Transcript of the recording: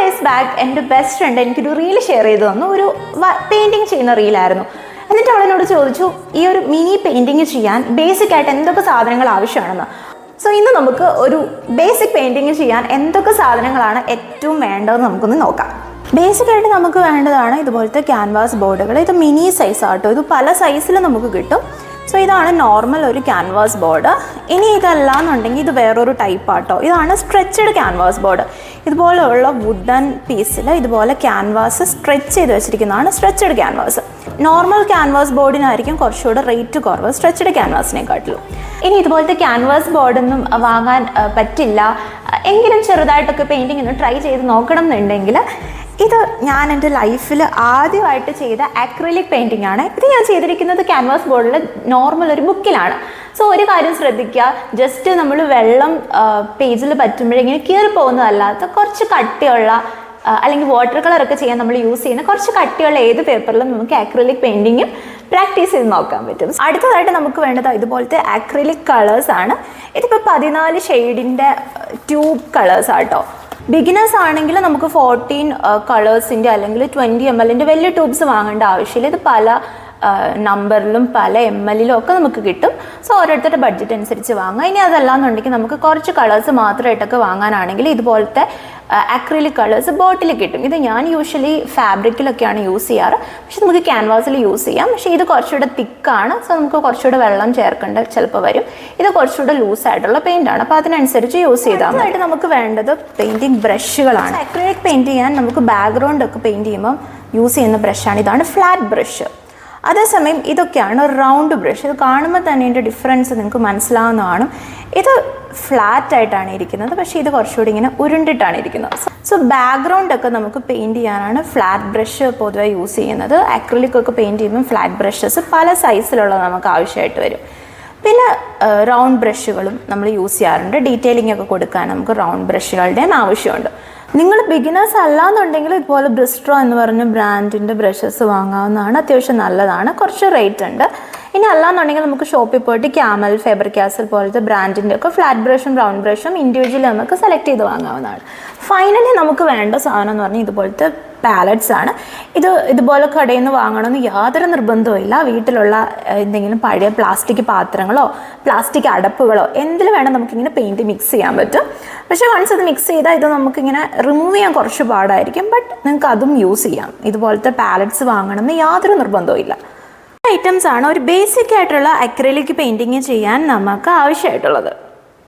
Days back എൻ്റെ best friend എനിക്കൊരു reel share ചെയ്ത് തന്നു. ഒരു പെയിൻറ്റിങ് ചെയ്യുന്ന റീലായിരുന്നു. എന്നിട്ട് അവളെന്നോട് ചോദിച്ചു ഈ ഒരു മിനി പെയിൻറ്റിങ് ചെയ്യാൻ ബേസിക് ആയിട്ട് എന്തൊക്കെ സാധനങ്ങൾ ആവശ്യമാണെന്ന്. സോ ഇന്ന് നമുക്ക് ഒരു ബേസിക് പെയിൻറ്റിങ് ചെയ്യാൻ എന്തൊക്കെ സാധനങ്ങളാണ് ഏറ്റവും വേണ്ടതെന്ന് നമുക്കൊന്ന് നോക്കാം. ബേസിക്കായിട്ട് നമുക്ക് വേണ്ടതാണ് ഇതുപോലത്തെ ക്യാൻവാസ് ബോർഡുകൾ. ഇത് മിനി സൈസ് ആട്ടോ, ഇത് പല സൈസിൽ നമുക്ക് കിട്ടും. സോ ഇതാണ് നോർമൽ ഒരു ക്യാൻവാസ് ബോർഡ്. ഇനി ഇതല്ല എന്നുണ്ടെങ്കിൽ ഇത് വേറൊരു ടൈപ്പ് ആട്ടോ. ഇതാണ് സ്ട്രെച്ചഡ് ക്യാൻവാസ് ബോർഡ്. ഇതുപോലെയുള്ള വുഡൻ പീസിൽ ഇതുപോലെ ക്യാൻവാസ് സ്ട്രെച്ച് ചെയ്ത് വെച്ചിരിക്കുന്നതാണ് സ്ട്രെച്ചഡ് ക്യാൻവാസ്. നോർമൽ ക്യാൻവാസ് ബോർഡിനായിരിക്കും കുറച്ചുകൂടെ റേറ്റ് കുറവ് സ്ട്രെച്ചഡ് ക്യാൻവാസിനെക്കാട്ടിലും. ഇനി ഇതുപോലത്തെ ക്യാൻവാസ് ബോർഡൊന്നും വാങ്ങാൻ പറ്റില്ല, എങ്കിലും ചെറുതായിട്ടൊക്കെ പെയിൻറ്റിങ് ഒന്ന് ട്രൈ ചെയ്ത് നോക്കണം എന്നുണ്ടെങ്കിൽ ഇത് ഞാൻ എൻ്റെ ലൈഫിൽ ആദ്യമായിട്ട് ചെയ്ത അക്രിലിക് പെയിൻറ്റിംഗ് ആണ്. ഇത് ഞാൻ ചെയ്തിരിക്കുന്നത് ക്യാൻവാസ് ബോർഡിൽ നോർമൽ ഒരു ബുക്കിലാണ്. സോ ഒരു കാര്യം ശ്രദ്ധിക്കുക, ജസ്റ്റ് നമ്മൾ വെള്ളം പേജിൽ പറ്റുമ്പോഴിങ്ങനെ കീറി പോകുന്നതല്ലാത്ത കുറച്ച് കട്ടിയുള്ള അല്ലെങ്കിൽ വാട്ടർ കളറൊക്കെ ചെയ്യാൻ നമ്മൾ യൂസ് ചെയ്യുന്ന കുറച്ച് കട്ടിയുള്ള ഏത് പേപ്പറിലും നമുക്ക് അക്രിലിക് പെയിൻറ്റിങ്ങും പ്രാക്ടീസ് ചെയ്ത് നോക്കാൻ പറ്റും. അടുത്തതായിട്ട് നമുക്ക് വേണ്ടത് ഇതുപോലത്തെ അക്രിലിക് കളേഴ്സ് ആണ്. ഇതിപ്പോൾ 14 ഷെയ്ഡിൻ്റെ ട്യൂബ് കളേഴ്സ് ആട്ടോ. ബിഗിനേഴ്സ് ആണെങ്കിൽ നമുക്ക് 14 കളേഴ്സിൻ്റെ അല്ലെങ്കിൽ 20 ml വലിയ ട്യൂബ്സ് വാങ്ങേണ്ട ആവശ്യമില്ല. ഇത് പല നമ്പറിലും പല ML ഒക്കെ നമുക്ക് കിട്ടും. സോ ഓരോരുത്തരുടെ ബഡ്ജറ്റ് അനുസരിച്ച് വാങ്ങാം. ഇനി അതല്ലാന്നുണ്ടെങ്കിൽ നമുക്ക് കുറച്ച് കളേഴ്സ് മാത്രമായിട്ടൊക്കെ വാങ്ങാനാണെങ്കിൽ ഇതുപോലത്തെ അക്രിലിക് കളേഴ്സ് ബോട്ടിൽ കിട്ടും. ഇത് ഞാൻ യൂഷ്വലി ഫാബ്രിക്കിലൊക്കെയാണ് യൂസ് ചെയ്യാറ്, പക്ഷെ നമുക്ക് ക്യാൻവാസിൽ യൂസ് ചെയ്യാം. പക്ഷേ ഇത് കുറച്ചുകൂടെ തിക്കാണ്, സോ നമുക്ക് കുറച്ചുകൂടെ വെള്ളം ചേർക്കേണ്ട ചിലപ്പോൾ വരും. ഇത് കുറച്ചുകൂടെ ലൂസായിട്ടുള്ള പെയിൻ്റാണ്, അപ്പോൾ അതിനനുസരിച്ച് യൂസ് ചെയ്താൽ മതി. നമുക്ക് വേണ്ടത് പെയിൻറ്റിങ് ബ്രഷുകളാണ്. അക്രിലിക് പെയിൻറ്റ് ചെയ്യാൻ നമുക്ക് ബാക്ക്ഗ്രൗണ്ട് ഒക്കെ പെയിൻറ്റ് ചെയ്യുമ്പം യൂസ് ചെയ്യുന്ന ബ്രഷാണ്. ഇതാണ് ഫ്ലാറ്റ് ബ്രഷ്. അതേസമയം ഇതൊക്കെയാണ് റൗണ്ട് ബ്രഷ്. ഇത് കാണുമ്പോൾ തന്നെ ഇതിൻ്റെ ഡിഫറൻസ് നിങ്ങൾക്ക് മനസ്സിലാവുന്നതാണ്. ഇത് ഫ്ലാറ്റ് ആയിട്ടാണ് ഇരിക്കുന്നത്, പക്ഷേ ഇത് കുറച്ചുകൂടി ഇങ്ങനെ ഉരുണ്ടിട്ടാണ് ഇരിക്കുന്നത്. സോ ബാക്ക്ഗ്രൗണ്ടൊക്കെ നമുക്ക് പെയിൻറ്റ് ചെയ്യാനാണ് ഫ്ലാറ്റ് ബ്രഷ് പൊതുവെ യൂസ് ചെയ്യുന്നത്. അക്രിലിക് ഒക്കെ പെയിൻറ്റ് ചെയ്യുമ്പോൾ ഫ്ലാറ്റ് ബ്രഷസ് പല സൈസിലുള്ളത് നമുക്ക് ആവശ്യമായിട്ട് വരും. പിന്നെ റൗണ്ട് ബ്രഷുകളും നമ്മൾ യൂസ് ചെയ്യാറുണ്ട്. ഡീറ്റെയിലിംഗ് ഒക്കെ കൊടുക്കാൻ നമുക്ക് റൗണ്ട് ബ്രഷുകളുടെയും ആവശ്യമുണ്ട്. നിങ്ങൾ ബിഗിനേഴ്സ് അല്ലാന്നുണ്ടെങ്കിൽ ഇതുപോലെ ബ്രിസ്ട്രോ എന്ന് പറഞ്ഞ ബ്രാൻഡിൻ്റെ ബ്രഷസ് വാങ്ങാവുന്നതാണ്. അത്യാവശ്യം നല്ലതാണ്, കുറച്ച് റേറ്റ് ഉണ്ട്. ഇനി അല്ലാന്നുണ്ടെങ്കിൽ നമുക്ക് ഷോപ്പിൽ പോയിട്ട് ക്യാമൽ, ഫെബർ കാസൽ പോലത്തെ ബ്രാൻഡിൻ്റെ ഒക്കെ ഫ്ലാറ്റ് ബ്രഷും റൗണ്ട് ബ്രഷും ഇൻഡിവിജ്വലി നമുക്ക് സെലക്ട് ചെയ്ത് വാങ്ങാവുന്നതാണ്. ഫൈനലി നമുക്ക് വേണ്ട സാധനം എന്ന് പറഞ്ഞാൽ ഇതുപോലത്തെ പാലറ്റ്സ് ആണ്. ഇതുപോലെ കടയിൽ നിന്ന് വാങ്ങണമെന്ന് യാതൊരു നിർബന്ധവുമില്ല. വീട്ടിലുള്ള എന്തെങ്കിലും പഴയ പ്ലാസ്റ്റിക് പാത്രങ്ങളോ പ്ലാസ്റ്റിക് അടപ്പുകളോ എന്തിൽ വേണം നമുക്കിങ്ങനെ പെയിൻറ്റ് മിക്സ് ചെയ്യാൻ പറ്റും. പക്ഷേ വൺസ് അത് മിക്സ് ചെയ്താൽ ഇത് നമുക്കിങ്ങനെ റിമൂവ് ചെയ്യാൻ കുറച്ച് പാടായിരിക്കും. ബട്ട് നിങ്ങൾക്ക് അതും യൂസ് ചെയ്യാം. ഇതുപോലത്തെ പാലറ്റ്സ് വാങ്ങണമെന്ന് യാതൊരു നിർബന്ധവുമില്ല. ഐറ്റംസ് ആണ് ഒരു ബേസിക് ആയിട്ടുള്ള അക്രിലിക് പെയിൻറ്റിങ് ചെയ്യാൻ നമുക്ക് ആവശ്യമായിട്ടുള്ളത്.